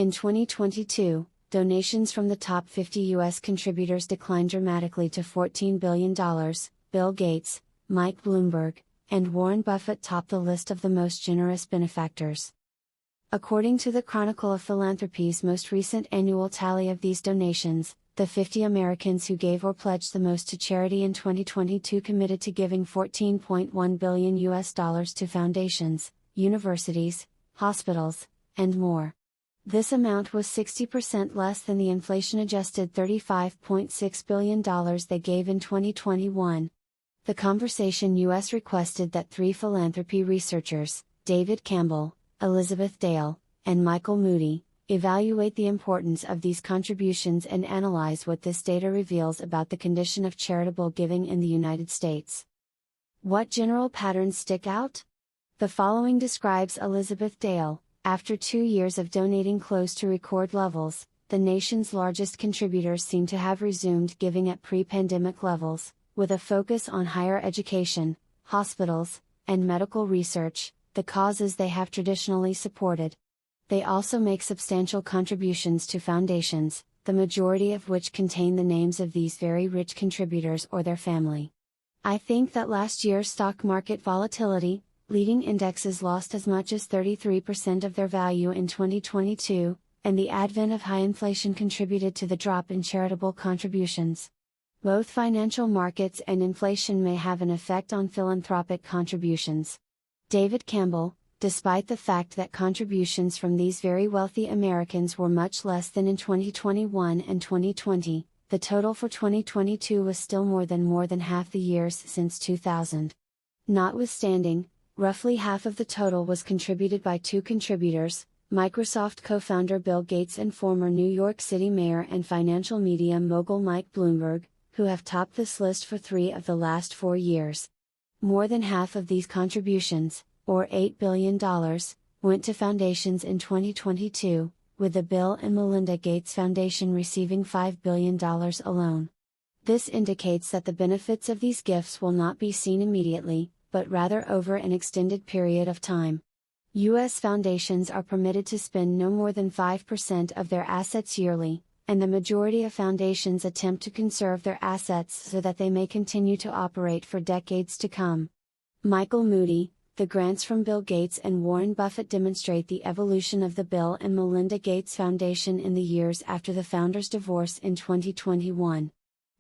In 2022, donations from the top 50 U.S. contributors declined dramatically to $14 billion. Bill Gates, Mike Bloomberg, and Warren Buffett topped the list of the most generous benefactors. According to the Chronicle of Philanthropy's most recent annual tally of these donations, the 50 Americans who gave or pledged the most to charity in 2022 committed to giving $14.1 billion to foundations, universities, hospitals, and more. This amount was 60% less than the inflation-adjusted $35.6 billion they gave in 2021. The Conversation U.S. requested that 3 philanthropy researchers, David Campbell, Elizabeth Dale, and Michael Moody, evaluate the importance of these contributions and analyze what this data reveals about the condition of charitable giving in the United States. What general patterns stick out? The following describes Elizabeth Dale. After 2 years of donating close to record levels, the nation's largest contributors seem to have resumed giving at pre-pandemic levels, with a focus on higher education, hospitals, and medical research, the causes they have traditionally supported. They also make substantial contributions to foundations, the majority of which contain the names of these very rich contributors or their family. I think that last year's stock market volatility, leading indexes lost as much as 33% of their value in 2022, and the advent of high inflation contributed to the drop in charitable contributions. Both financial markets and inflation may have an effect on philanthropic contributions. David Campbell, despite the fact that contributions from these very wealthy Americans were much less than in 2021 and 2020, the total for 2022 was still more than half the years since 2000. Notwithstanding, roughly half of the total was contributed by 2 contributors, Microsoft co-founder Bill Gates and former New York City mayor and financial media mogul Mike Bloomberg, who have topped this list for 3 of the last 4 years. More than half of these contributions, or $8 billion, went to foundations in 2022, with the Bill and Melinda Gates Foundation receiving $5 billion alone. This indicates that the benefits of these gifts will not be seen immediately, but rather over an extended period of time. U.S. foundations are permitted to spend no more than 5% of their assets yearly, and the majority of foundations attempt to conserve their assets so that they may continue to operate for decades to come. Michael Moody, the grants from Bill Gates and Warren Buffett demonstrate the evolution of the Bill and Melinda Gates Foundation in the years after the founders' divorce in 2021.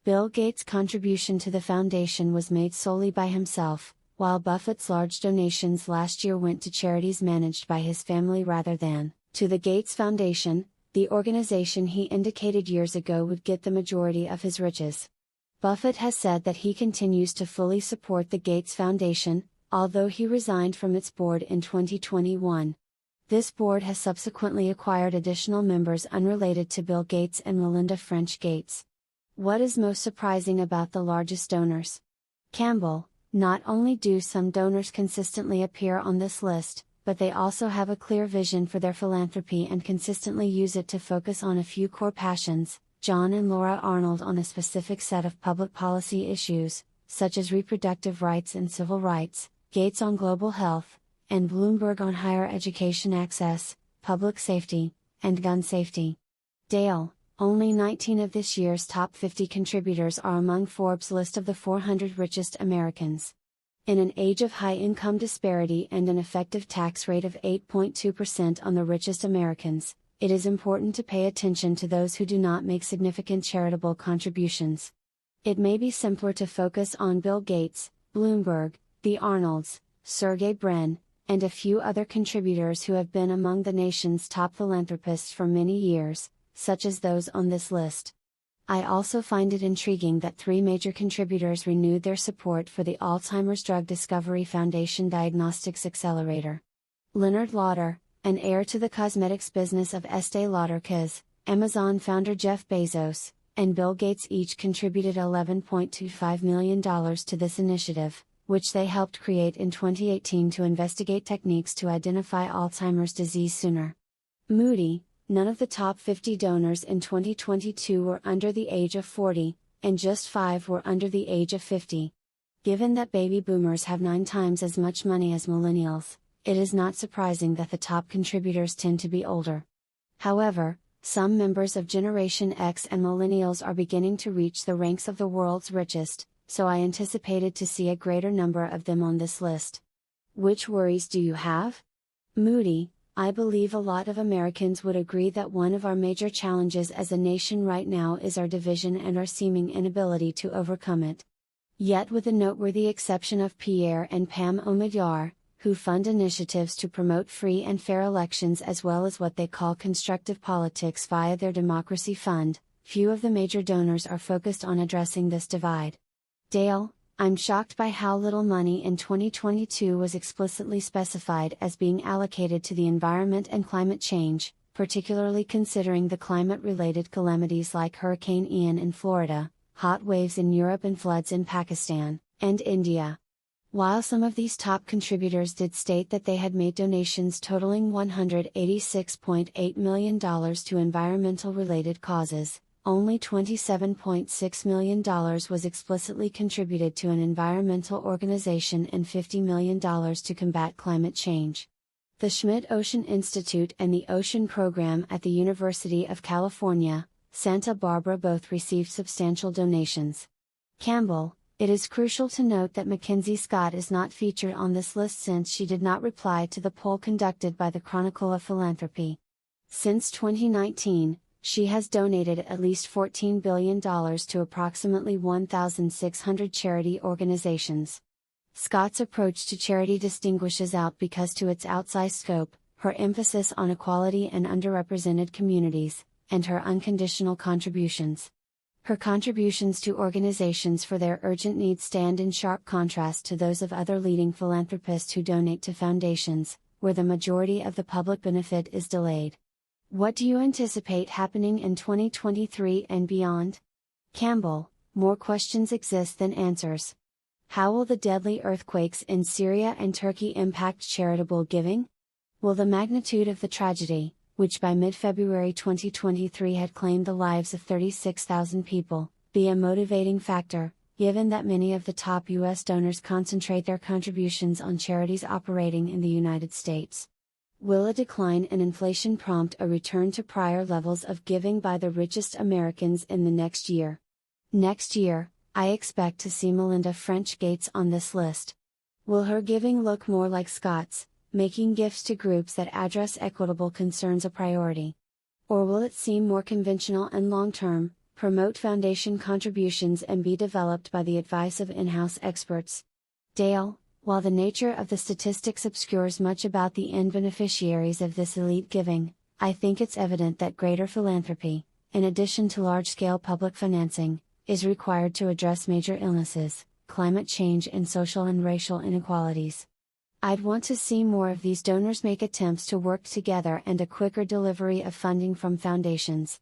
Bill Gates' contribution to the foundation was made solely by himself, while Buffett's large donations last year went to charities managed by his family rather than to the Gates Foundation, the organization he indicated years ago would get the majority of his riches. Buffett has said that he continues to fully support the Gates Foundation, although he resigned from its board in 2021. This board has subsequently acquired additional members unrelated to Bill Gates and Melinda French Gates. What is most surprising about the largest donors? Campbell. Not only do some donors consistently appear on this list, but they also have a clear vision for their philanthropy and consistently use it to focus on a few core passions. John and Laura Arnold on a specific set of public policy issues, such as reproductive rights and civil rights, Gates on global health, and Bloomberg on higher education access, public safety, and gun safety. Dale. Only 19 of this year's top 50 contributors are among Forbes' list of the 400 richest Americans. In an age of high income disparity and an effective tax rate of 8.2% on the richest Americans, it is important to pay attention to those who do not make significant charitable contributions. It may be simpler to focus on Bill Gates, Bloomberg, the Arnolds, Sergey Brin, and a few other contributors who have been among the nation's top philanthropists for many years, such as those on this list. I also find it intriguing that 3 major contributors renewed their support for the Alzheimer's Drug Discovery Foundation Diagnostics Accelerator. Leonard Lauder, an heir to the cosmetics business of Estée Lauder Kiz, Amazon founder Jeff Bezos, and Bill Gates each contributed $11.25 million to this initiative, which they helped create in 2018 to investigate techniques to identify Alzheimer's disease sooner. Moody. None of the top 50 donors in 2022 were under the age of 40, and just 5 were under the age of 50. Given that baby boomers have 9 times as much money as millennials, it is not surprising that the top contributors tend to be older. However, some members of Generation X and millennials are beginning to reach the ranks of the world's richest, so I anticipated to see a greater number of them on this list. Which worries do you have? Moody: I believe a lot of Americans would agree that one of our major challenges as a nation right now is our division and our seeming inability to overcome it. Yet with the noteworthy exception of Pierre and Pam Omidyar, who fund initiatives to promote free and fair elections as well as what they call constructive politics via their Democracy Fund, few of the major donors are focused on addressing this divide. Dale: I'm shocked by how little money in 2022 was explicitly specified as being allocated to the environment and climate change, particularly considering the climate-related calamities like Hurricane Ian in Florida, hot waves in Europe and floods in Pakistan, and India. While some of these top contributors did state that they had made donations totaling $186.8 million to environmental-related causes, only $27.6 million was explicitly contributed to an environmental organization and $50 million to combat climate change. The Schmidt Ocean Institute and the Ocean Program at the University of California, Santa Barbara both received substantial donations. Campbell: It is crucial to note that Mackenzie Scott is not featured on this list since she did not reply to the poll conducted by the Chronicle of Philanthropy. Since 2019, she has donated at least $14 billion to approximately 1,600 charity organizations. Scott's approach to charity distinguishes out because to its outsized scope, her emphasis on equality and underrepresented communities, and her unconditional contributions. Her contributions to organizations for their urgent needs stand in sharp contrast to those of other leading philanthropists who donate to foundations, where the majority of the public benefit is delayed. What do you anticipate happening in 2023 and beyond? Campbell: More questions exist than answers. How will the deadly earthquakes in Syria and Turkey impact charitable giving? Will the magnitude of the tragedy, which by mid-February 2023 had claimed the lives of 36,000 people, be a motivating factor, given that many of the top U.S. donors concentrate their contributions on charities operating in the United States? Will a decline in inflation prompt a return to prior levels of giving by the richest Americans in the next year? Next year, I expect to see Melinda French Gates on this list. Will her giving look more like Scott's, making gifts to groups that address equitable concerns a priority? Or will it seem more conventional and long-term, promote foundation contributions and be developed by the advice of in-house experts? Dale: While the nature of the statistics obscures much about the end beneficiaries of this elite giving, I think it's evident that greater philanthropy, in addition to large-scale public financing, is required to address major illnesses, climate change and social and racial inequalities. I'd want to see more of these donors make attempts to work together and a quicker delivery of funding from foundations.